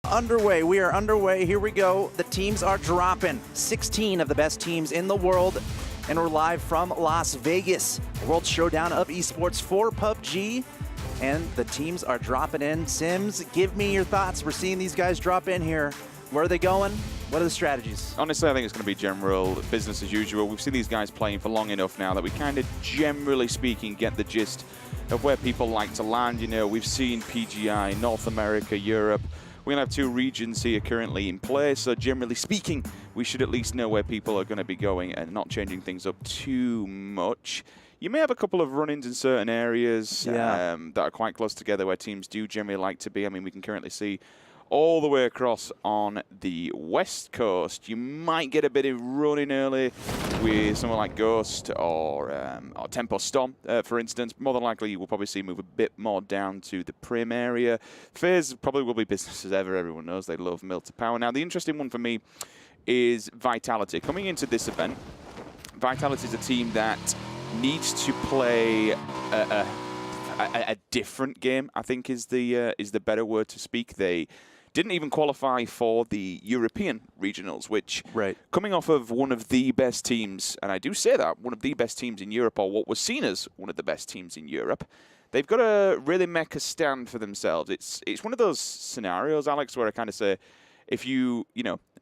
underway. We are underway. Here we go. The teams are dropping. 16 of the best teams in the world. And we're live from Las Vegas. World Showdown of Esports for PUBG. And the teams are dropping in. Sims, give me your thoughts. We're seeing these guys drop in here. Where are they going? What are the strategies? Honestly, I think it's going to be general business as usual. We've seen these guys playing for long enough now that we kind of, generally speaking, get the gist of where people like to land. You know, we've seen PGI, North America, Europe. We're going to have 2 regions here currently in play, so generally speaking, we should at least know where people are going to be going and not changing things up too much. You may have a couple of run-ins in certain areas that are quite close together where teams do generally like to be. I mean, we can currently see all the way across on the west coast. You might get a bit of running early with someone like Ghost or Tempo Storm, for instance. More than likely, you will probably see move a bit more down to the Prim area. FaZe probably will be business as ever. Everyone knows they love Milta Power. Now, the interesting one for me is Vitality. Coming into this event, Vitality is a team that needs to play a different game, I think is the better word to speak. They didn't even qualify for the European regionals, which, coming off of one of the best teams, and I do say that, one of the best teams in Europe, or what was seen as one of the best teams in Europe, they've got to really make a stand for themselves. It's one of those scenarios, Alex, where I kind of say, if you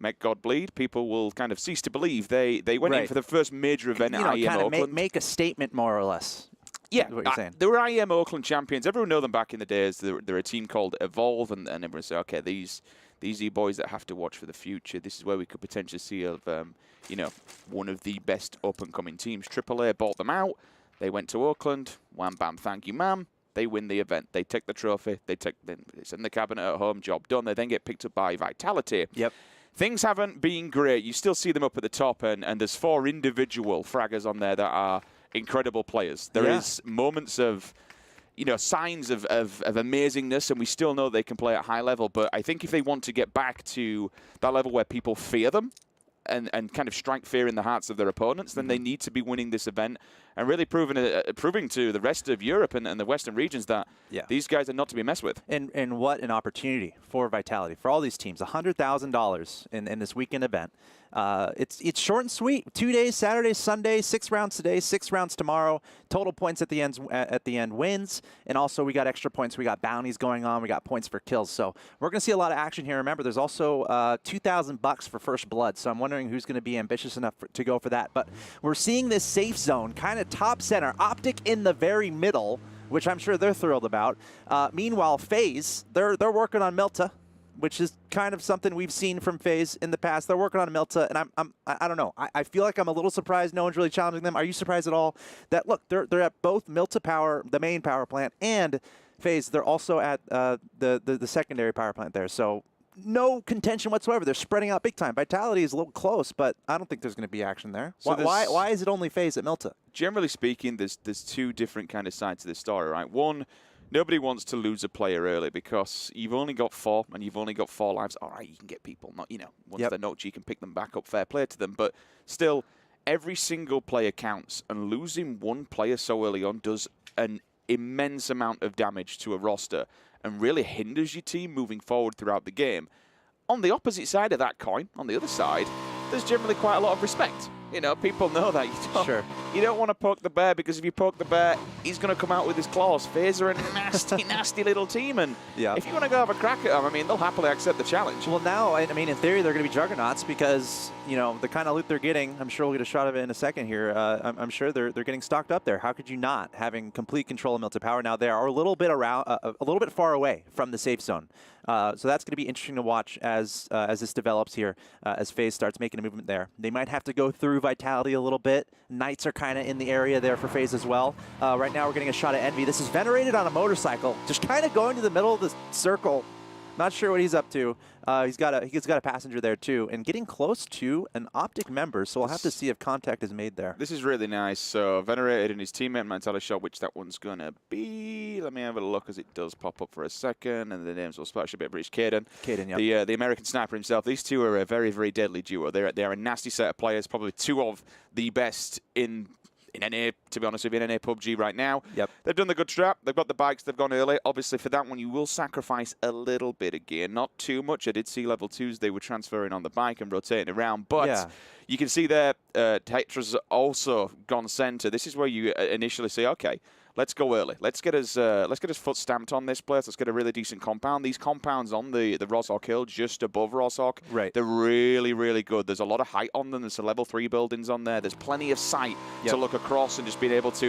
make God bleed, people will kind of cease to believe. They went in for the first major event at IEM Oakland. Make a statement, more or less. Yeah, what you're saying. They were IEM Oakland champions. Everyone know them back in the days. They're a team called Evolve, and everyone say, okay, these E-boys that have to watch for the future. This is where we could potentially see one of the best up-and-coming teams. AAA bought them out. They went to Oakland. Wham, bam, thank you, ma'am. They win the event. They take the trophy. It's in the cabinet at home. Job done. They then get picked up by Vitality. Yep. Things haven't been great. You still see them up at the top, and there's 4 individual fraggers on there that are incredible players. There is moments of, signs of amazingness, and we still know they can play at high level. But I think if they want to get back to that level where people fear them and kind of strike fear in the hearts of their opponents, then they need to be winning this event and really proving to the rest of Europe and the Western regions that these guys are not to be messed with. And what an opportunity for Vitality, for all these teams. $100,000 in this weekend event. It's short and sweet. 2 days, Saturday, Sunday, 6 rounds today, 6 rounds tomorrow. Total points at the end wins. And also we got extra points. We got bounties going on. We got points for kills. So we're going to see a lot of action here. Remember, there's also $2,000 for first blood. So I'm wondering who's going to be ambitious enough to go for that. But we're seeing this safe zone kind of top center. Optic in the very middle, which I'm sure they're thrilled about. Meanwhile, FaZe, they're working on Milta, which is kind of something we've seen from FaZe in the past. They're working on Milta, and I don't know. I feel like I'm a little surprised no one's really challenging them. Are you surprised at all that, look, they're at both Milta Power, the main power plant, and FaZe. They're also at the secondary power plant there. So no contention whatsoever. They're spreading out big time. Vitality is a little close, but I don't think there's going to be action there. So why is it only FaZe at Milta? Generally speaking, there's 2 different kind of sides to this story, right? One, nobody wants to lose a player early because you've only got 4 and you've only got 4 lives. All right, you can get people. Once they're knocked, you can pick them back up. Fair play to them. But still, every single player counts, and losing one player so early on does an immense amount of damage to a roster and really hinders your team moving forward throughout the game. On the opposite side of that coin, on the other side, there's generally quite a lot of respect. People know that you don't want to poke the bear, because if you poke the bear, he's going to come out with his claws. FaZe are a nasty, nasty little team, and if you want to go have a crack at them, I mean, they'll happily accept the challenge. Well, now, I mean, in theory, they're going to be juggernauts because, the kind of loot they're getting, I'm sure we'll get a shot of it in a second here. I'm sure they're getting stocked up there. How could you not, having complete control of Milta Power? Now, they are a little bit far away from the safe zone. So that's going to be interesting to watch as this develops here, as FaZe starts making a movement there. They might have to go through Vitality a little bit. Knights are kind of in the area there for FaZe as well. Right now we're getting a shot at Envy. This is Venerated on a motorcycle, just kind of going to the middle of the circle. Not sure what he's up to. He's got a passenger there too, and getting close to an Optic member. So we'll have to see if contact is made there. This is really nice. So Venerated and his teammate might tell a shot which that one's gonna be. Let me have a look as it does pop up for a second, and the names will splash a bit. British Caden, the American sniper himself. These two are a very, very deadly duo. They're a nasty set of players, probably 2 of the best in in NA, to be honest with you, in NA PUBG right now. Yep. They've done the good strap. They've got the bikes. They've gone early. Obviously, for that one, you will sacrifice a little bit of gear. Not too much. I did see level 2s. They were transferring on the bike and rotating around. But you can see there, Tetra's also gone center. This is where you initially say, okay, let's go early. Let's get his foot stamped on this place. Let's get a really decent compound. These compounds on the Roshawk Hill, just above Roshawk, they're really, really good. There's a lot of height on them. There's some level 3 buildings on there. There's plenty of sight to look across and just being able to,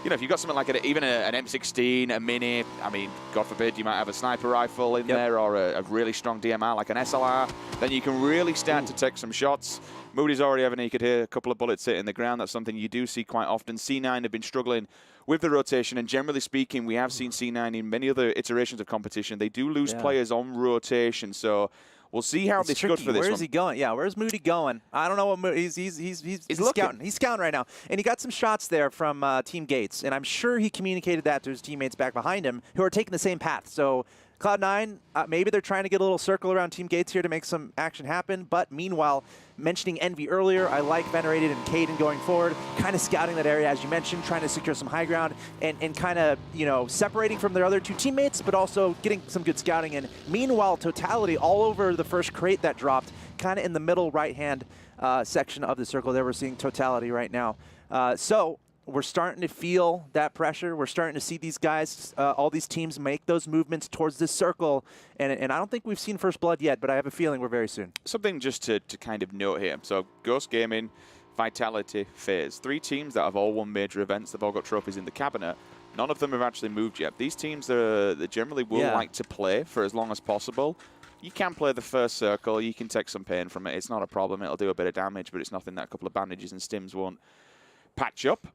you know, if you've got something like even an M16, a Mini, I mean, God forbid, you might have a sniper rifle in there or a really strong DMR like an SLR, then you can really start to take some shots. Moody's already having, you could hear a couple of bullets hitting the ground. That's something you do see quite often. C9 have been struggling with the rotation, and generally speaking, we have seen C9 in many other iterations of competition. They do lose players on rotation, so we'll see how this goes for this one. Where is he going? Yeah, where's Moody going? I don't know what Moody, he's scouting. He's scouting right now, and he got some shots there from Team Gates, and I'm sure he communicated that to his teammates back behind him who are taking the same path. So Cloud9, maybe they're trying to get a little circle around Team Gates here to make some action happen, but meanwhile, mentioning Envy earlier, I like Venerated and Caden going forward, kind of scouting that area, as you mentioned, trying to secure some high ground and kind of, you know, separating from their other two teammates, but also getting some good scouting. And meanwhile, Totality all over the first crate that dropped, kind of in the middle right-hand section of the circle there. We're seeing Totality right now. So we're starting to feel that pressure. We're starting to see these guys, all these teams make those movements towards this circle. And I don't think we've seen First Blood yet, but I have a feeling we're very soon. Something just to kind of note here. So Ghost Gaming, Vitality, FaZe. 3 teams that have all won major events. They've all got trophies in the cabinet. None of them have actually moved yet. These teams, they generally will like to play for as long as possible. You can play the first circle. You can take some pain from it. It's not a problem. It'll do a bit of damage, but it's nothing that a couple of bandages and stims won't patch up.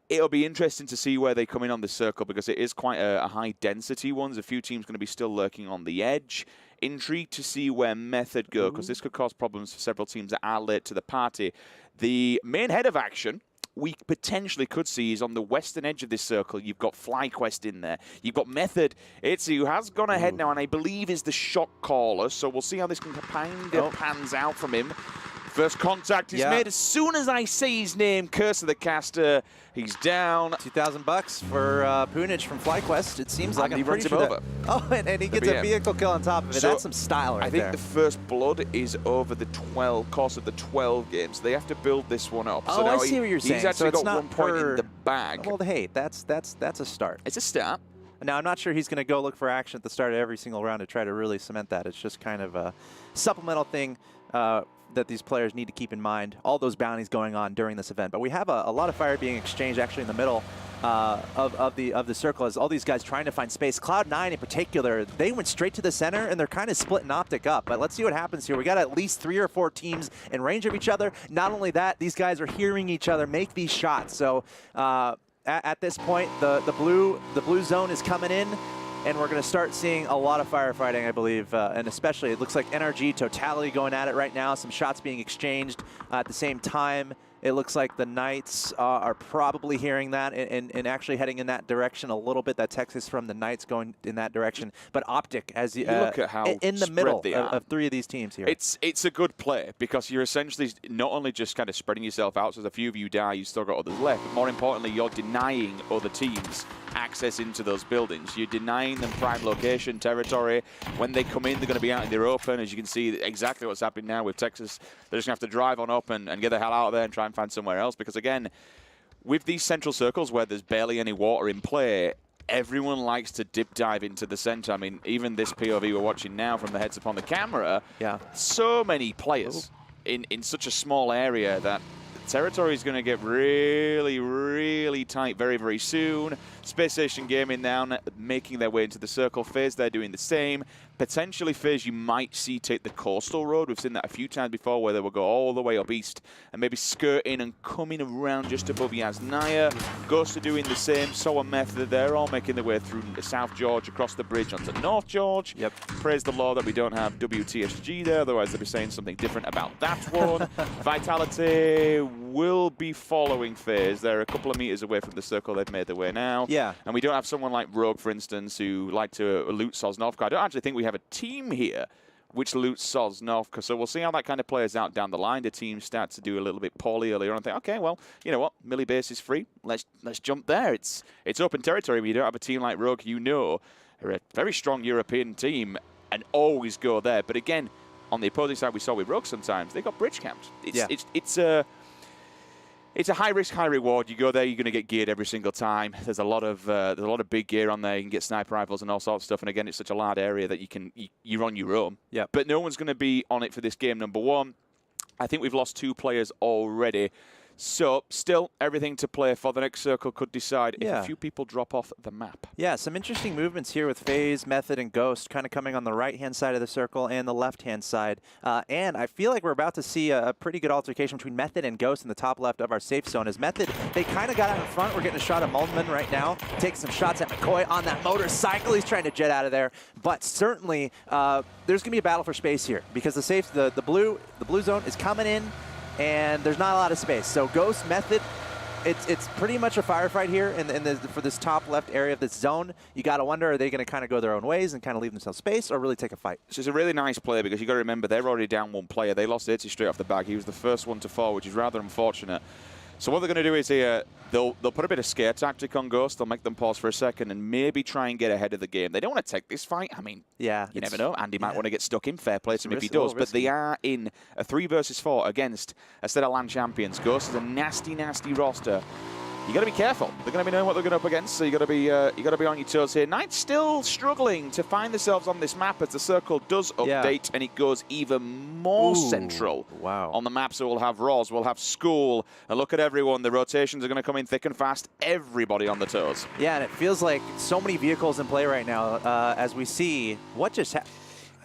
It'll be interesting to see where they come in on this circle because it is quite a high-density one. There's a few teams going to be still lurking on the edge. Intrigued to see where Method go because this could cause problems for several teams that are late to the party. The main head of action we potentially could see is on the western edge of this circle. You've got FlyQuest in there. You've got Method. Itzy, who has gone ahead now and I believe is the shot caller. So we'll see how this kind of pans out from him. First contact is made. As soon as I say his name, Curse of the Caster, he's down. $2,000 for Punich from FlyQuest. It seems like he runs him over. Oh, and he gets a vehicle kill on top of it. So that's some style right there. I think the first blood is over the course of the 12 games. They have to build this one up. Oh, I see what you're saying. He's actually so got 1 point in the bag. Well, hey, that's a start. It's a start. Now, I'm not sure he's going to go look for action at the start of every single round to try to really cement that. It's just kind of a supplemental thing that these players need to keep in mind. All those bounties going on during this event. But we have a lot of fire being exchanged actually in the middle of the circle as all these guys trying to find space. Cloud9 in particular, they went straight to the center and they're kind of splitting Optic up. But let's see what happens here. We got at least 3 or 4 teams in range of each other. Not only that, these guys are hearing each other make these shots. So at this point, the blue zone is coming in. And we're going to start seeing a lot of firefighting, I believe, and especially it looks like NRG Totality going at it right now. Some shots being exchanged at the same time. It looks like the Knights are probably hearing that and actually heading in that direction a little bit. That Texas from the Knights going in that direction. But Optic, as you look at how in the middle of 3 of these teams here. It's a good play because you're essentially not only just kind of spreading yourself out, so as a few of you die, you've still got others left, but more importantly, you're denying other teams access into those buildings. You're denying them prime location, territory. When they come in, they're going to be out in their open. As you can see, exactly what's happening now with Texas. They're just going to have to drive on up and get the hell out of there and try and find somewhere else. Because again, with these central circles where there's barely any water in play, everyone likes to dip dive into the center. I mean, even this POV we're watching now from the heads up on the camera, so many players in such a small area that territory is going to get really, really tight very, very soon. Space Station Gaming now making their way into the circle. FaZe, they're doing the same. Potentially, FaZe, you might see take the coastal road. We've seen that a few times before where they will go all the way up east and maybe skirt in and coming around just above Yasnaya. Ghost are doing the same. So are Method. They're all making their way through South George, across the bridge onto North George. Yep. Praise the Lord that we don't have WTSG there. Otherwise, they'll be saying something different about that one. Vitality will be following FaZe. They're a couple of meters away from the circle. They've made their way now. Yeah. And we don't have someone like Rogue, for instance, who like to loot Sosnovka. I don't actually think we have a team here which loot sods North. So we'll see how that kind of plays out down the line. The teams start to do a little bit poorly earlier on and think, okay, well, you know what? Millie base is free. Let's jump there. It's open territory. But you don't have a team like Rogue, you know, are a very strong European team and always go there. But again, on the opposing side, we saw with Rogue sometimes, they got bridge camped. It's a high risk, high reward. You go there, you're going to get geared every single time. There's a lot of big gear on there. You can get sniper rifles and all sorts of stuff. And again, it's such a large area that you're on your own. Yeah. But no one's going to be on it for this game. Number one, I think we've lost 2 players already. So, still, everything to play for. The next circle could decide if a few people drop off the map. Yeah, some interesting movements here with FaZe, Method, and Ghost kind of coming on the right-hand side of the circle and the left-hand side. And I feel like we're about to see a pretty good altercation between Method and Ghost in the top left of our safe zone. As Method, they kind of got out in front. We're getting a shot at Mulderman right now. Taking some shots at McCoy on that motorcycle. He's trying to jet out of there. But certainly, there's going to be a battle for space here because the blue zone is coming in. And there's not a lot of space. So Ghost, Method, it's pretty much a firefight here for this top left area of this zone. You got to wonder, are they going to kind of go their own ways and kind of leave themselves space or really take a fight? So it's a really nice play because you got to remember they're already down 1 player. They lost 80 straight off the back. He was the first one to fall, which is rather unfortunate. So what they're going to do is they'll put a bit of scare tactic on Ghost. They'll make them pause for a second and maybe try and get ahead of the game. They don't want to take this fight. I mean, you never know. Andy might want to get stuck in. Fair play to him if he does. But they are in a 3 versus 4 against a set of LAN champions. Ghost is a nasty, nasty roster. You got to be careful. They're going to be knowing what they're going up against, so you got to be on your toes here. Knights still struggling to find themselves on this map as the circle does update and it goes even more central on the map. So we'll have Roz, we'll have School, and look at everyone. The rotations are going to come in thick and fast. Everybody on the toes. Yeah, and it feels like so many vehicles in play right now. as we see what just happened.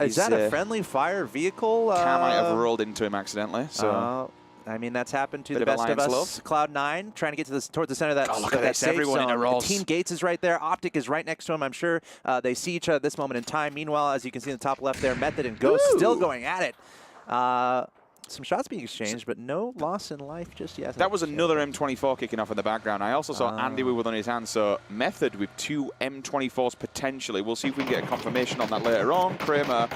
Is that a friendly fire vehicle? Cam might have rolled into him accidentally. So. I mean, that's happened to the best of us. Cloud9 trying to get towards the center of that, that safe everyone zone. in a roll. Team Gates is right there. Optic is right next to him. I'm sure they see each other at this moment in time. Meanwhile, as you can see in the top left there, Method and Ghost still going at it. Some shots being exchanged, but no loss in life just yet. That was another M24 kicking off in the background. I also saw Andy with one on his hand, so Method with 2 M24s potentially. We'll see if we can get a confirmation on that later on. Kramer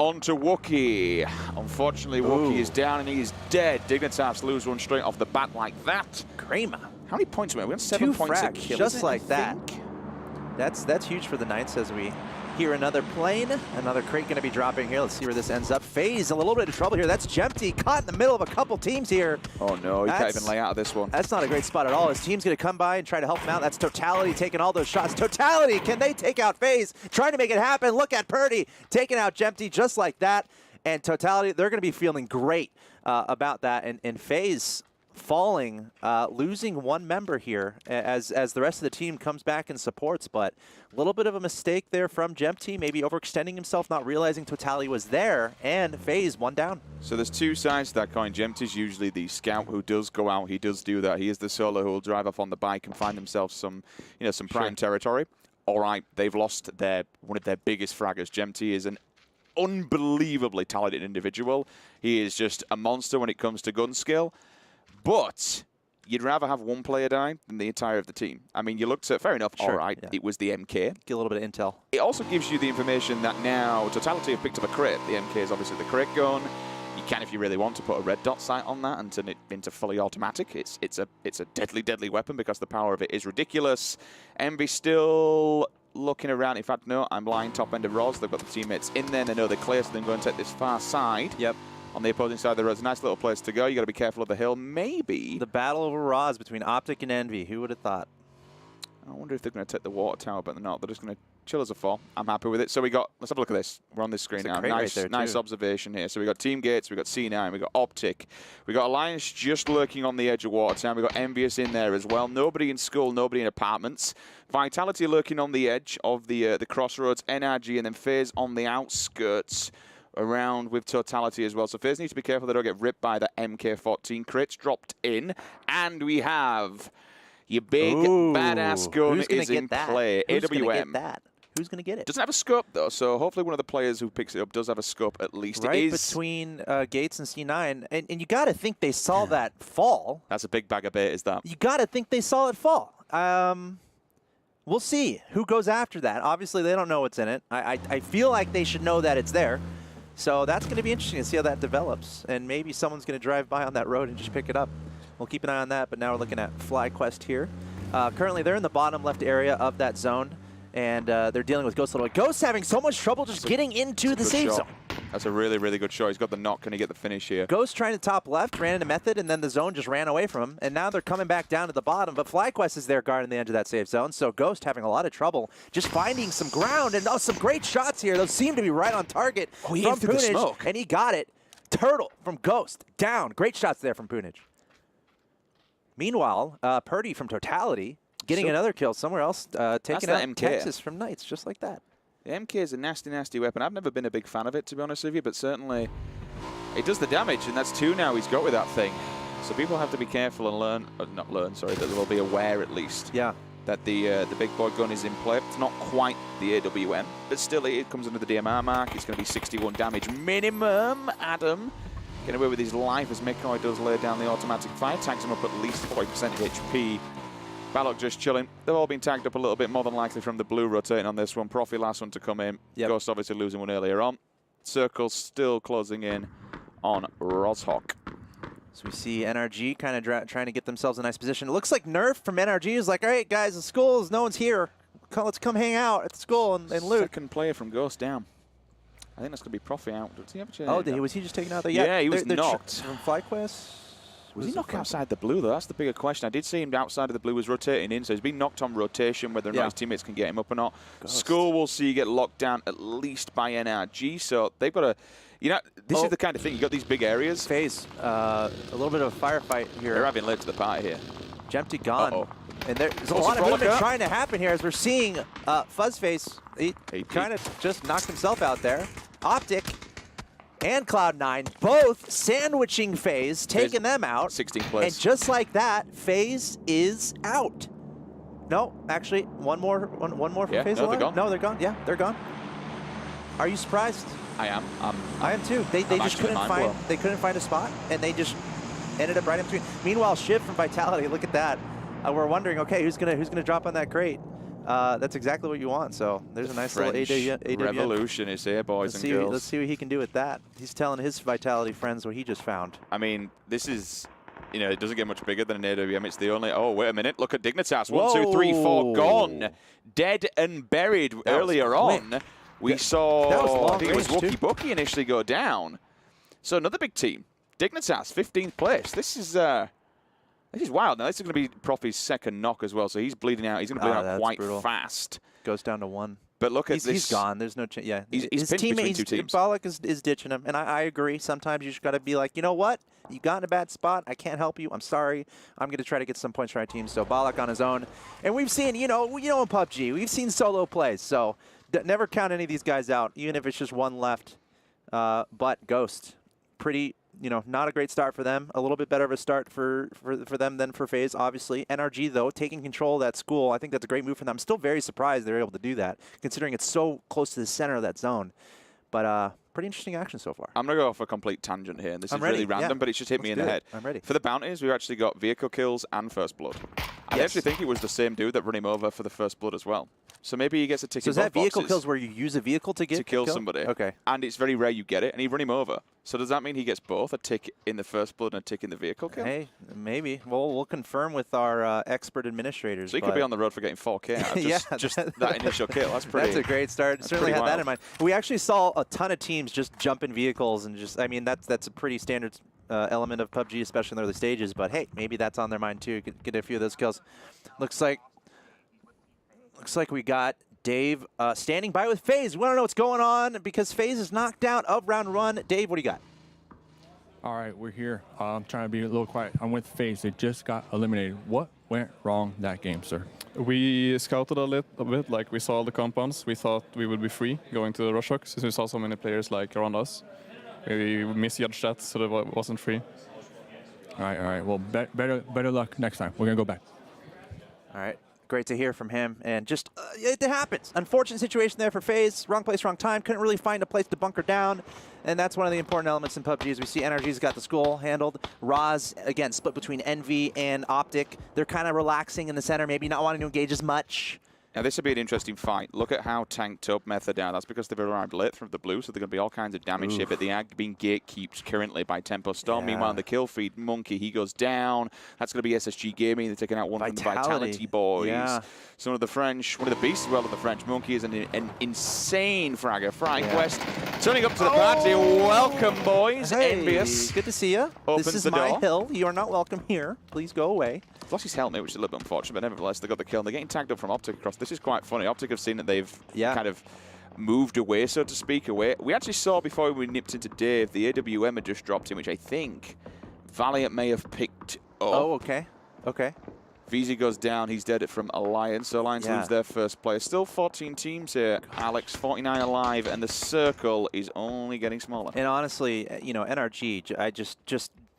on to Wookie. Unfortunately, Wookie is down and he's dead. Dignitas lose one straight off the bat like that. Kramer. How many points are we? We got 7 points a kill. Just like that. That's huge for the Knights as we hear another plane. Another crate going to be dropping here. Let's see where this ends up. FaZe a little bit of trouble here. That's Jempty caught in the middle of a couple teams here. Oh no, he can't even lay out of this one. That's not a great spot at all. His team's going to come by and try to help him out. That's Totality taking all those shots. Totality, can they take out FaZe? Trying to make it happen. Look at Purdy taking out Jempty just like that. And Totality, they're going to be feeling great about that. And FaZe falling, losing 1 member here as the rest of the team comes back and supports. But a little bit of a mistake there from Jempty, maybe overextending himself, not realizing Totality was there, and FaZe 1 down. So there's 2 sides to that coin. Jempty's usually the scout who does go out. He does do that. He is the solo who will drive off on the bike and find themselves some prime territory. All right, they've lost one of their biggest fraggers. Jempty is an unbelievably talented individual. He is just a monster when it comes to gun skill. But you'd rather have 1 player die than the entire of the team. I mean, you looked at, fair enough, all right, it was the MK. Get a little bit of intel. It also gives you the information that now Totality have picked up a crate. The MK is obviously the crate gun. You can, if you really want, to put a red dot sight on that and turn it into fully automatic. It's a deadly, deadly weapon because the power of it is ridiculous. Envy still looking around. In fact, no, I'm lying top end of Roz. They've got the teammates in there. They know they're clear, so they're going to take this far side. Yep. On the opposing side of the road, it's a nice little place to go. You got to be careful of the hill. Maybe the battle over Roz between Optic and Envy. Who would have thought? I wonder if they're going to take the water tower, but they're not. They're just going to chill as a 4. I'm happy with it. So we got. Let's have a look at this. We're on this screen now. Nice, right nice observation here. So we got Team Gates, we got C9, we got Optic, we got Alliance just lurking on the edge of water tower. We got Envious in there as well. Nobody in school, nobody in apartments. Vitality lurking on the edge of the crossroads. NRG and then FaZe on the outskirts. Around with Totality as well. So FaZe need to be careful they don't get ripped by the MK14. Crits dropped in. And we have your big badass gun is in play. Who's AWM. Gonna get that? Who's going to get it? Doesn't have a scope though, so hopefully one of the players who picks it up does have a scope at least. Right between Gates and C9. And you got to think they saw that fall. That's a big bag of bait, is that? You got to think they saw it fall. We'll see who goes after that. Obviously, they don't know what's in it. I feel like they should know that it's there. So that's going to be interesting to see how that develops. And maybe someone's going to drive by on that road and just pick it up. We'll keep an eye on that, but now we're looking at FlyQuest here. Currently, they're in the bottom left area of that zone, and they're dealing with Ghost a little bit. Ghost having so much trouble just getting into the safe zone. That's a really, really good shot. He's got the knock. Can he get the finish here? Ghost trying to top left, ran into Method, and then the zone just ran away from him. And now they're coming back down to the bottom, but FlyQuest is there guarding the edge of that safe zone, so Ghost having a lot of trouble just finding some ground. And some great shots here. Those seem to be right on target from Punij, and he got it. Turtle from Ghost, down. Great shots there from Punij. Meanwhile, Purdy from Totality getting another kill somewhere else, taking out MK. Texas from Knights, just like that. The MK is a nasty, nasty weapon. I've never been a big fan of it, to be honest with you, but certainly it does the damage, and that's 2 now he's got with that thing. So people have to be careful and learn, not learn, sorry, that they'll be aware at least. Yeah. That the big boy gun is in play. It's not quite the AWM, but still it comes under the DMR mark. It's going to be 61 damage minimum. Adam getting away with his life as McCoy does lay down the automatic fire. Tags him up at least 40% HP. Balok just chilling. They've all been tagged up a little bit more than likely from the blue rotating on this one. Profi last one to come in. Yep. Ghost obviously losing one earlier on. Circle still closing in on Rozhok. So we see NRG kind of trying to get themselves in a nice position. It looks like Nerf from NRG is like, all right, guys, the school is, no one's here. Let's come hang out at the school and loot. Second player from Ghost down. I think that's going to be Profi out. Does he have a chance? Oh, was he just taken out there? Yeah, he was knocked. From FlyQuest? Was he knocked outside the blue, though? That's the bigger question. I did see him outside of the blue was rotating in, so he's been knocked on rotation, whether or not his teammates can get him up or not. Ghost. School will see you get locked down at least by NRG, so they've got to, you know, this is the kind of thing. You've got these big areas. FaZe, a little bit of a firefight here. They're having late to the party here. Jempty gone. And there's a lot of movement trying to happen here as we're seeing Fuzzface. He kind of just knocked himself out there. Optic and Cloud9 both sandwiching FaZe, taking them out. 16 place. And just like that, FaZe is out. No, actually, one more for FaZe. No, they're gone. No, they're gone. Yeah, they're gone. Are you surprised? I am. I am too. They just couldn't find a spot, and they just ended up right in between. Meanwhile, Shiv from Vitality, look at that. We're wondering, okay, who's gonna drop on that crate? That's exactly what you want. So there's a nice little AW revolution is here, boys and girls. Let's see what he can do with that. He's telling his Vitality friends what he just found. I mean, this is, you know, it doesn't get much bigger than an AWM. It's the only. Oh, wait a minute. Look at Dignitas. 1, 2, 3, 4 gone. Dead and buried earlier on. We saw, I think it was Wookie Bookie initially go down. So another big team. Dignitas, 15th place. This is wild. Now, this is going to be Profi's second knock as well, so he's bleeding out. He's going to bleed out quite fast. Goes down to 1. But look at this. He's gone. There's no chance. Yeah, his teammate, Balak is ditching him, and I agree. Sometimes you just got to be like, you know what? You got in a bad spot. I can't help you. I'm sorry. I'm going to try to get some points for our team. So Balak on his own. And we've seen, you know, in PUBG, we've seen solo plays. So never count any of these guys out, even if it's just one left. But Ghost, pretty, you know, not a great start for them. A little bit better of a start for them than for FaZe, obviously. NRG, though, taking control of that school, I think that's a great move for them. I'm still very surprised they're able to do that, considering it's so close to the center of that zone. But pretty interesting action so far. I'm going to go off a complete tangent here, and this is really random, but it just hit me in the head. I'm ready. For the bounties, we've actually got vehicle kills and first blood. I actually think it was the same dude that run him over for the first blood as well. So maybe he gets a tick in both boxes. So is that vehicle kills where you use a vehicle to kill somebody? Okay. And it's very rare you get it, and he run him over. So does that mean he gets both, a tick in the first blood and a tick in the vehicle kill? Hey, maybe. Well, we'll confirm with our expert administrators. So he could be on the road for getting 4K out of just that initial kill. That's pretty. That's a great start. Certainly had that in mind. We actually saw a ton of teams just jump in vehicles and just, I mean, that's a pretty standard element of PUBG, especially in the early stages. But hey, maybe that's on their mind too. Get a few of those kills. Looks like we got Dave standing by with FaZe. We want to know what's going on because FaZe is knocked out of round 1. Dave, what do you got? All right, we're here. I'm trying to be a little quiet. I'm with FaZe. They just got eliminated. What went wrong that game, sir? We scouted a little bit, like we saw the compounds. We thought we would be free going to the Rozhok since we saw so many players like around us. We misjudged that, so it wasn't free. All right. Well, better luck next time. We're going to go back. All right. Great to hear from him. And just, it happens. Unfortunate situation there for FaZe. Wrong place, wrong time. Couldn't really find a place to bunker down. And that's one of the important elements in PUBG as we see NRG's got the school handled. Roz, again, split between Envy and Optic. They're kind of relaxing in the center, maybe not wanting to engage as much. Now, this will be an interesting fight. Look at how tanked up Method are. That's because they've arrived late from the blue, so they're going to be all kinds of damage here. But the Ag being gatekeeped currently by Tempo Storm. Meanwhile, in the kill feed, Monkey, he goes down. That's going to be SSG Gaming. They're taking out one from the Vitality boys. Yeah. Some of the French, one of the beasts as well of the French. Monkey is an insane fragger. FlyQuest turning up to the party. Welcome, boys. Hey, Envious. good to see you. Opens this is the my door. hill. You are not welcome here. Please go away. Lost his helmet, which is a little bit unfortunate, but nevertheless, they got the kill. And they're getting tagged up from Optic across. This is quite funny. Optic have seen that they've kind of moved away, so to speak, away. We actually saw before we nipped into Dave, the AWM had just dropped in, which I think Valiant may have picked up. Oh, okay. Okay. VZ goes down. He's dead from Alliance. So Alliance lose their first player. Still 14 teams here. Alex, 49 alive, and the circle is only getting smaller. And honestly, you know, NRG, I just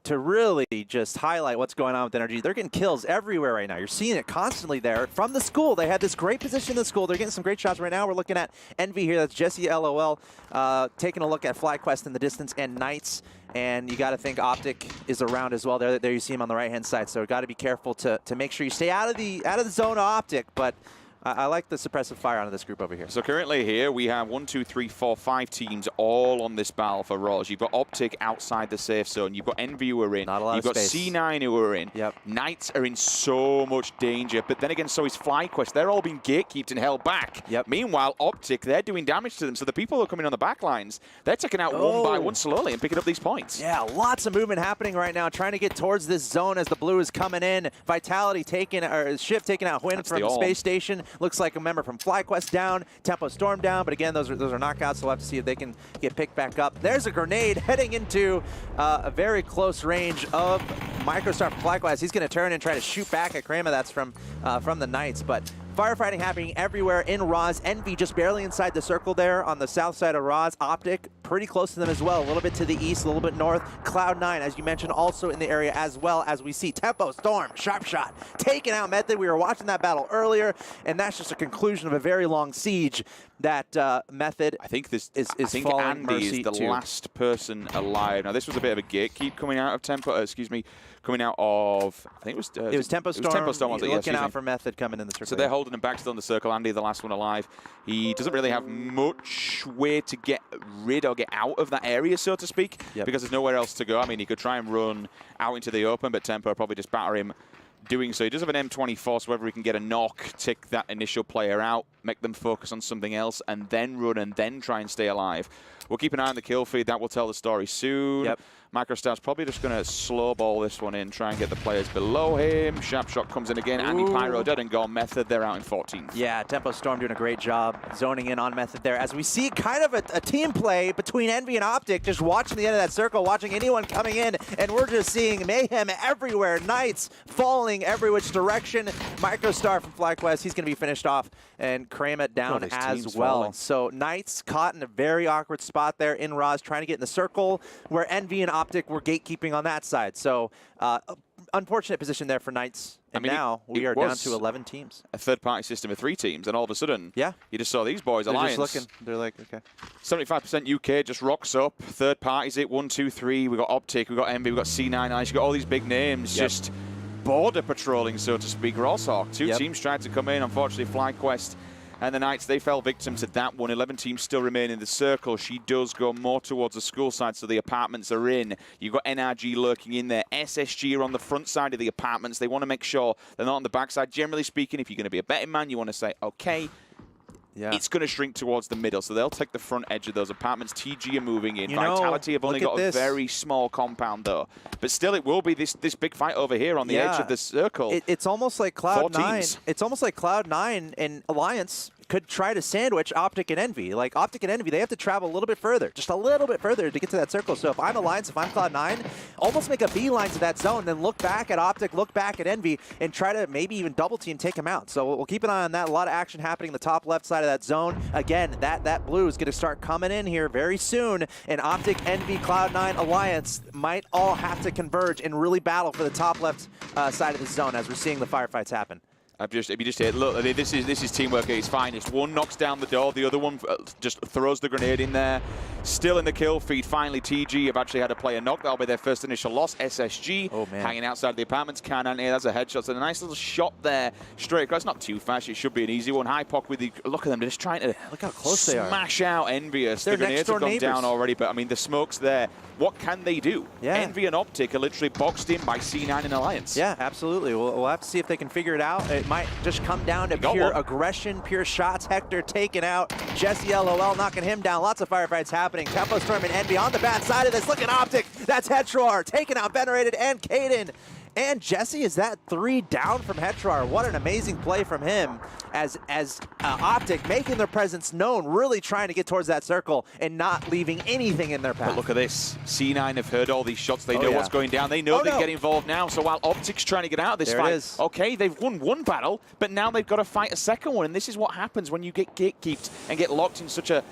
to really just highlight what's going on with NRG, they're getting kills everywhere right now. You're seeing it constantly there. From the school, they had this great position in the school. They're getting some great shots right now. We're looking at Envy here. That's Jesse LOL taking a look at FlyQuest in the distance and Knights. And you got to think Optic is around as well. There you see him on the right-hand side. So got to be careful to make sure you stay out of the zone of Optic. But I like the suppressive fire out of this group over here. So currently here we have 1, 2, 3, 4, 5 teams all on this battle for Raws. You've got Optic outside the safe zone. You've got Envy who are in. Not a lot You've of got space. C9 who are in. Yep. Knights are in so much danger. But then again, so is FlyQuest. They're all being gatekeeped and held back. Yep. Meanwhile, Optic, they're doing damage to them. So the people who are coming on the back lines, they're taking out one by one slowly and picking up these points. Yeah, lots of movement happening right now, trying to get towards this zone as the blue is coming in. Vitality taking, or Shift taking out Hwyn from the space station. Looks like a member from FlyQuest down, Tempo Storm down, but again, those are knockouts, so we'll have to see if they can get picked back up. There's a grenade heading into a very close range of Microstar from FlyQuest. He's going to turn and try to shoot back at Krama. That's from the Knights, but firefighting happening everywhere in Roz. Envy just barely inside the circle there on the south side of Roz. Optic pretty close to them as well, a little bit to the east, a little bit north. Cloud9, as you mentioned, also in the area, as well as we see Tempo Storm, sharp shot, taking out Method. We were watching that battle earlier, and that's just a conclusion of a very long siege that Method I think this is falling Andy mercy is the to. last person alive. Now this was a bit of a gatekeep coming out of coming out of, I think it was Tempo Storm. Tempo Storm, was it? Yeah, Looking excuse out me. for Method coming in the circle. So they're holding him back still in the circle. Andy, the last one alive. He doesn't really have much way to get rid or get out of that area, so to speak, because there's nowhere else to go. I mean, he could try and run out into the open, but Tempo will probably just batter him doing so. He does have an M24, so whether he can get a knock, take that initial player out, make them focus on something else, and then run and then try and stay alive. We'll keep an eye on the kill feed. That will tell the story soon. Yep. Microstar's probably just going to slow ball this one in, try and get the players below him. Sharp shot comes in again. Andy Pyro dead and gone. Method, they're out in 14th. Yeah, Tempo Storm doing a great job zoning in on Method there. As we see kind of a team play between Envy and Optic, just watching the end of that circle, watching anyone coming in, and we're just seeing mayhem everywhere. Knights falling every which direction. Microstar from FlyQuest, he's going to be finished off, and Krama down as well. Falling. So Knights caught in a very awkward spot there in Roz, trying to get in the circle, where Envy and Optic were gatekeeping on that side. So unfortunate position there for Knights. And now we are down to 11 teams. A third-party system of 3 teams, and all of a sudden, you just saw these boys, They're Alliance. just looking. They're like, okay. 75% UK just rocks up. Third parties it, 1, 2, 3. We've got Optic, we've got Envy, we've got C9 Ice, you've got all these big names just border patrolling, so to speak. Rawshawk, 2 teams tried to come in. Unfortunately, FlyQuest and the Knights, they fell victim to that one. 11 teams still remain in the circle. She does go more towards the school side, so the apartments are in. You've got NRG lurking in there. SSG are on the front side of the apartments. They want to make sure they're not on the back side. Generally speaking, if you're going to be a betting man, you want to say, okay, it's going to shrink towards the middle, so they'll take the front edge of those apartments. TG are moving in. Vitality have only got a very small compound, though. But still, it will be this big fight over here on the edge of the circle. It's almost like Cloud9. It's almost like Cloud9 and Alliance could try to sandwich Optic and Envy. Like Optic and Envy, they have to travel a little bit further, just a little bit further to get to that circle. So if I'm Alliance, if I'm Cloud9, almost make a beeline to that zone, then look back at Optic, look back at Envy, and try to maybe even double team, take him out. So we'll keep an eye on that. A lot of action happening in the top left side of that zone. Again, that blue is going to start coming in here very soon, and Optic, Envy, Cloud9, Alliance might all have to converge and really battle for the top left side of the zone as we're seeing the firefights happen. If you just hit, look, this is teamwork at its finest. One knocks down the door, the other one just throws the grenade in there. Still in the kill feed. Finally, TG have actually had a player knocked. That'll be their first initial loss. SSG hanging outside the apartments. Can't that's a headshot. So a nice little shot there, straight across. Not too fast. It should be an easy one. Hypoc with the look at them. They're just trying to look how close they are. Smash out Envious. They're the grenades have gone neighbors. down already, but I mean the smoke's there. What can they do? Yeah. Envy and Optic are literally boxed in by C9 and Alliance. Yeah, absolutely. We'll have to see if they can figure it out. It might just come down to pure aggression, pure shots. Hector taken out. Jesse LOL knocking him down. Lots of firefights happening. Tempo Storm and Envy on the bad side of this. Look at Optic. That's Hetroar taking out Venerated and Caden. And Jesse, is that 3 down from Hetroar? What an amazing play from him as Optic making their presence known, really trying to get towards that circle and not leaving anything in their path. But look at this. C9 have heard all these shots. They know what's going down. They know they can get involved now. So while Optic's trying to get out of this fight, okay, they've won one battle, but now they've got to fight a second one. And this is what happens when you get gatekeeped and get locked in such a...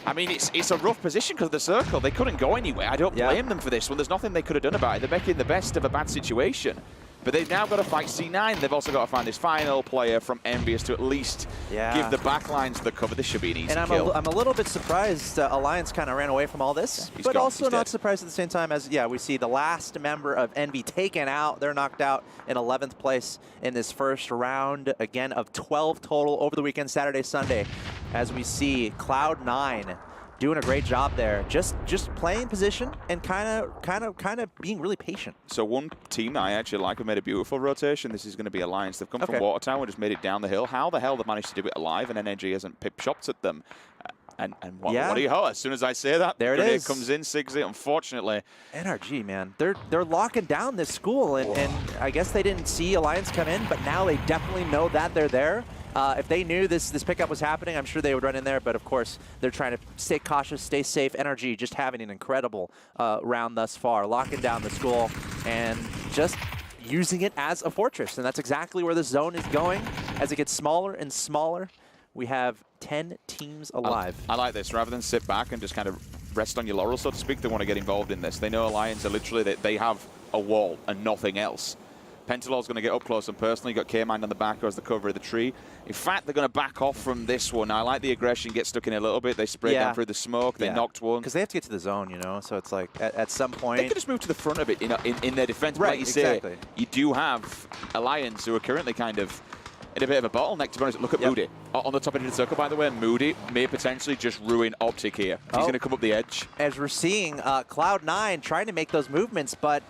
I mean, it's a rough position because of the circle. They couldn't go anywhere. I don't blame them for this one. There's nothing they could have done about it. They're making the best of a bad situation. But they've now got to fight C9. They've also got to find this final player from Envious to at least give the backlines the cover. This should be an easy kill. I'm a little bit surprised Alliance kind of ran away from all this, but also not surprised at the same time as, we see the last member of Envy taken out. They're knocked out in 11th place in this first round, again, of 12 total over the weekend, Saturday, Sunday, as we see Cloud9 doing a great job there, just playing position and kind of being really patient. So one team I actually like have made a beautiful rotation. This is going to be Alliance. They've come from Water Tower, just made it down the hill. How the hell they've managed to do it alive and NRG hasn't pip shots at them? And what do you as soon as I say that, there it is. Comes in, sigs it, unfortunately. NRG, man, they're locking down this school, and I guess they didn't see Alliance come in, but now they definitely know that they're there. If they knew this pickup was happening, I'm sure they would run in there, but of course, they're trying to stay cautious, stay safe. NRG just having an incredible round thus far, locking down the school and just using it as a fortress, and that's exactly where the zone is going. As it gets smaller and smaller, we have 10 teams alive. I like this. Rather than sit back and just kind of rest on your laurels, so to speak, they want to get involved in this. They know Alliance are literally, they have a wall and nothing else. Pentalaw's going to get up close and personal. You've got K-Mind on the back as the cover of the tree. In fact, they're going to back off from this one. I like the aggression, get stuck in a little bit. They sprayed them through the smoke. They knocked one. Because they have to get to the zone, so it's like at some point... They could just move to the front of it in their defense. Right, like you say, you do have Alliance, who are currently kind of in a bit of a bottleneck, to be honest. Look at Moody. On the top end of the circle, by the way, Moody may potentially just ruin Optic here. He's going to come up the edge. As we're seeing Cloud9 trying to make those movements, but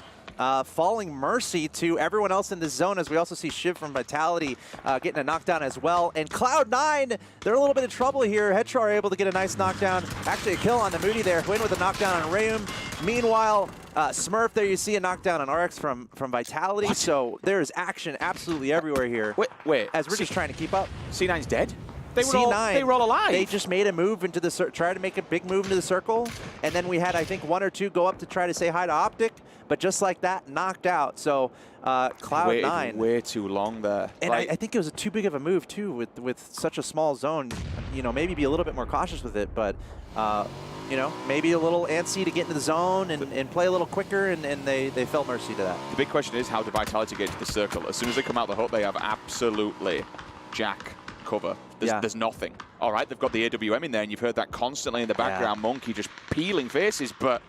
falling mercy to everyone else in the zone, as we also see Shiv from Vitality getting a knockdown as well. And Cloud9, they're a little bit in trouble here. Hetroar able to get a nice knockdown. Actually a kill on the Moody there. Win with a knockdown on Rayum. Meanwhile, Smurf there, you see a knockdown on RX from Vitality. What? So there is action absolutely everywhere here. Wait. As we're just trying to keep up. C9's dead? They were all alive. They just made a move into the try to make a big move into the circle, and then we had, I think, 1 or 2 go up to try to say hi to Optic, but just like that, knocked out. So Cloud9 way too long there, and I think it was too big of a move too with such a small zone. Maybe be a little bit more cautious with it, but maybe a little antsy to get into the zone and play a little quicker, and they felt mercy to that. The big question is how do Vitality get to the circle? As soon as they come out the hook, they have absolutely jack cover. There's nothing. All right, they've got the AWM in there, and you've heard that constantly in the background. Monkey just peeling faces, but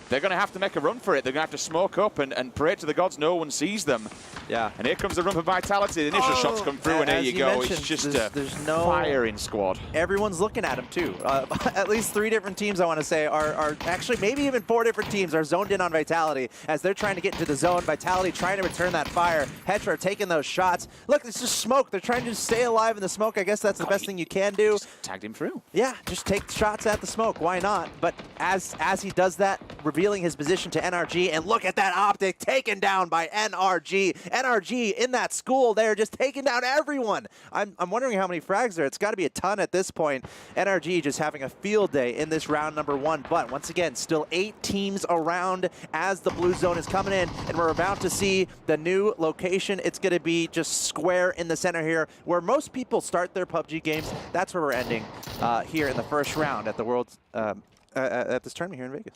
they're going to have to make a run for it. They're going to have to smoke up and pray to the gods no one sees them. Yeah. And here comes the run for Vitality. The initial shots come through, and there you go. It's just there's no firing squad. Everyone's looking at him, too. At least 3 different teams, I want to say, are actually maybe even 4 different teams are zoned in on Vitality as they're trying to get into the zone. Vitality trying to return that fire. Hetroar taking those shots. Look, it's just smoke. They're trying to stay alive in the smoke. I guess that's the best thing you can do. Just tagged him through. Yeah, just take shots at the smoke. Why not? But as he does that, revealing his position to NRG, and look at that Optic taken down by NRG. NRG in that school there, just taking down everyone. I'm wondering how many frags there. It's got to be a ton at this point. NRG just having a field day in this round number 1. But once again, still 8 teams around as the blue zone is coming in, and we're about to see the new location. It's going to be just square in the center here, where most people start their PUBG games. That's where we're ending here in the first round at the World's at this tournament here in Vegas.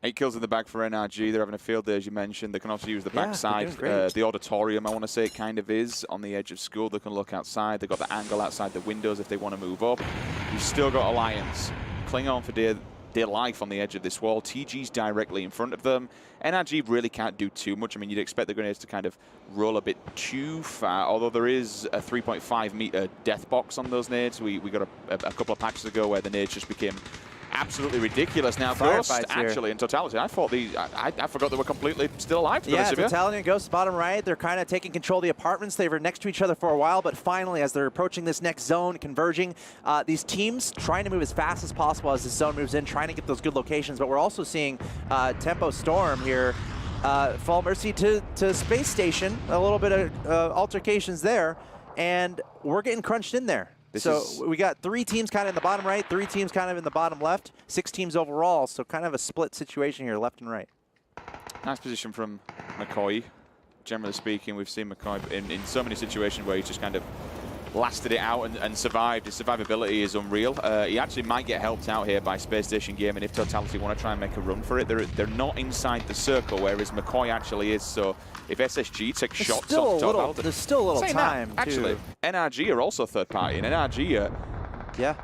8 kills in the bag for NRG. They're having a field day, as you mentioned. They can also use the Yeah, backside. they're doing great. The auditorium, I want to say it kind of is, on the edge of school. They can look outside. They've got the angle outside the windows if they want to move up. You've still got Alliance. Cling on for dear life on the edge of this wall. TG's directly in front of them. NRG really can't do too much. I mean, you'd expect the grenades to kind of roll a bit too far, although there is a 3.5 meter death box on those nades. We got a couple of patches ago where the nades just became absolutely ridiculous. Now, Ghost, actually, in totality, I thought I forgot they were completely still alive. Yeah, Totality and Ghost, bottom right. They're kind of taking control of the apartments. They were next to each other for a while, but finally, as they're approaching this next zone, converging, these teams trying to move as fast as possible as this zone moves in, trying to get those good locations. But we're also seeing Tempo Storm here fall mercy to Space Station. A little bit of altercations there, and we're getting crunched in there. So we got 3 teams kind of in the bottom right, 3 teams kind of in the bottom left, 6 teams overall, so kind of a split situation here, left and right. Nice position from McCoy. Generally speaking, we've seen McCoy in so many situations where he's just kind of lasted it out and survived. His survivability is unreal. He actually might get helped out here by Space Station Game, and if Totality want to try and make a run for it, they're not inside the circle, whereas McCoy actually is. So if SSG takes shots off Totality, there's still a little time. Actually, NRG are also third party, and NRG are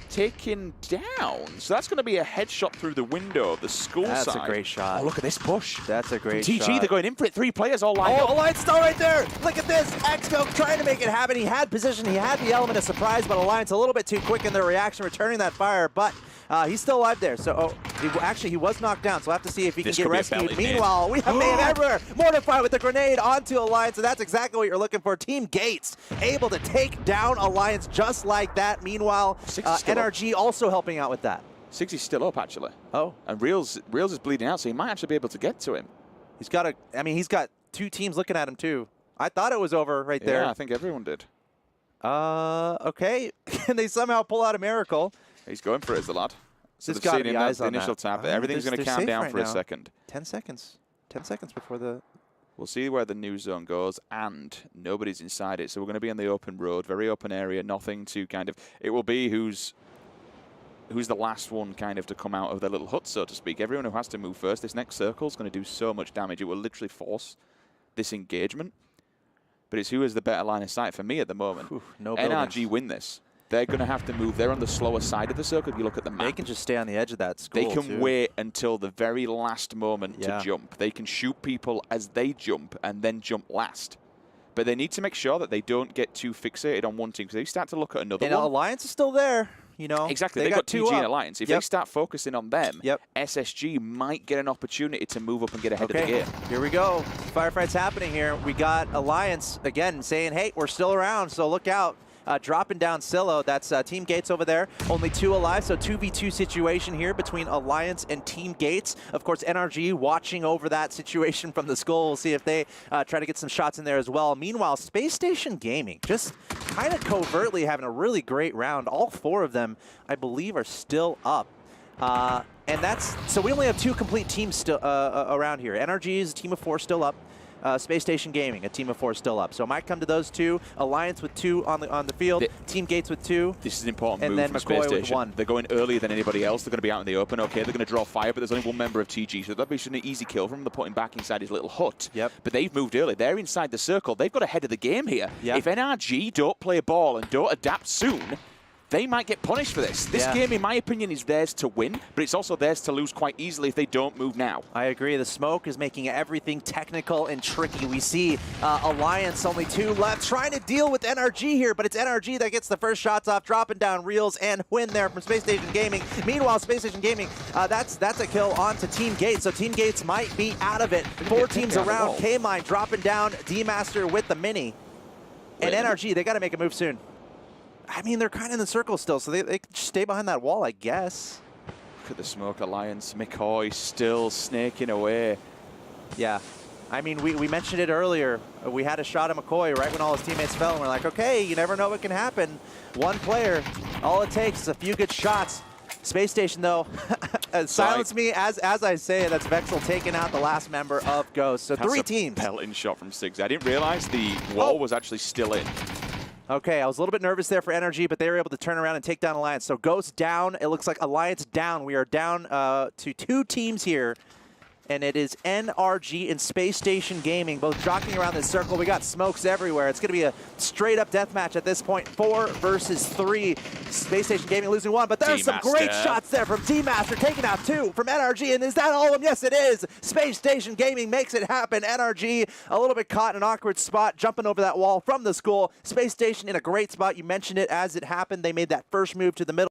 taken down. So that's going to be a headshot through the window of the school side. That's a great shot. Oh, look at this push. That's a great TG, shot. they're going in for it. 3 players all lined up. Oh, Alliance still right there. Look at this. Exco trying to make it happen. He had position. He had the element of surprise, but Alliance a little bit too quick in their reaction, returning that fire. But he's still alive there. So, he was knocked down. So we'll have to see if he can get rescued. Meanwhile, we have Mayhem everywhere. Mortify with the grenade onto Alliance, and that's exactly what you're looking for. Team Gates able to take down Alliance just like that. Meanwhile, NRG also helping out with that. 60's still up, actually. Oh. And Reels is bleeding out, so he might actually be able to get to him. He's got he's got 2 teams looking at him, too. I thought it was over right there. Yeah, I think everyone did. Okay. Can they somehow pull out a miracle? He's going for it as the lad. So There's they've got to seen be him, eyes the on initial that. tap. Everything's going to calm down for a second. 10 seconds. 10 seconds before the... We'll see where the new zone goes, and nobody's inside it. So we're going to be on the open road, very open area, nothing to kind of... It will be who's the last one kind of to come out of their little hut, so to speak. Everyone who has to move first. This next circle is going to do so much damage. It will literally force this engagement. But it's who has the better line of sight for me at the moment. Whew, no NRG buildings. win this. They're going to have to move. They're on the slower side of the circle. If you look at the map, They can just stay on the edge of that school, they can wait until the very last moment Yeah. to jump. They can shoot people as they jump and then jump last. But they need to make sure that they don't get too fixated on one team, because they start to look at another And one. Alliance is still there, you know. Exactly. They They've got two TG and up. Alliance. If they start focusing on them, Yep. SSG might get an opportunity to move up and get ahead of the game. Here we go. Firefight's happening here. We got Alliance, again, saying, hey, we're still around, so look out. Dropping down Silo. That's Team Gates over there. Only 2 alive, so 2v2 situation here between Alliance and Team Gates. Of course, NRG watching over that situation from the school. We'll see if they try to get some shots in there as well. Meanwhile, Space Station Gaming just kind of covertly having a really great round. All 4 of them, I believe, are still up. And that's, so we only have 2 complete teams still around here. NRG is a team of 4 still up. Space Station Gaming, a team of 4 still up. So it might come to those 2. Alliance with 2 on the field. Team Gates with 2. This is an important and move then from McCoy Space Station. with 1. They're going earlier than anybody else. They're going to be out in the open. Okay, they're going to draw fire, but there's only 1 member of TG, so that'll be an easy kill from them. They're putting back inside his little hut. Yep. But they've moved early. They're inside the circle. They've got ahead of the game here. Yep. If NRG don't play ball and don't adapt soon, they might get punished for this. This game, in my opinion, is theirs to win, but it's also theirs to lose quite easily if they don't move now. I agree. The smoke is making everything technical and tricky. We see Alliance, only 2 left, trying to deal with NRG here, but it's NRG that gets the first shots off, dropping down Reels and win there from Space Station Gaming. Meanwhile, Space Station Gaming, that's a kill onto Team Gates, so Team Gates might be out of it. 4 teams around, K-Mine dropping down, D-Master with the mini. And NRG, they got to make a move soon. I mean, they're kind of in the circle still, so they can just stay behind that wall, I guess. Look at the smoke Alliance. McCoy still snaking away. Yeah. I mean, we mentioned it earlier. We had a shot at McCoy right when all his teammates fell, and we're like, okay, you never know what can happen. 1 player, all it takes is a few good shots. Space Station, though, silence me as I say it. That's Vexel taking out the last member of Ghost. So That's 3 teams. Pelting shot from Sigs. I didn't realize the wall was actually still in. Okay, I was a little bit nervous there for NRG, but they were able to turn around and take down Alliance. So Ghost down. It looks like Alliance down. We are down to 2 teams here. And it is NRG and Space Station Gaming both jockeying around this circle. We got smokes everywhere. It's going to be a straight-up deathmatch at this point. 4 versus 3. Space Station Gaming losing 1, but there's some great shots there from T-Master, taking out 2 from NRG. And is that all of them? Yes, it is. Space Station Gaming makes it happen. NRG a little bit caught in an awkward spot, jumping over that wall from the school. Space Station in a great spot. You mentioned it as it happened. They made that first move to the middle.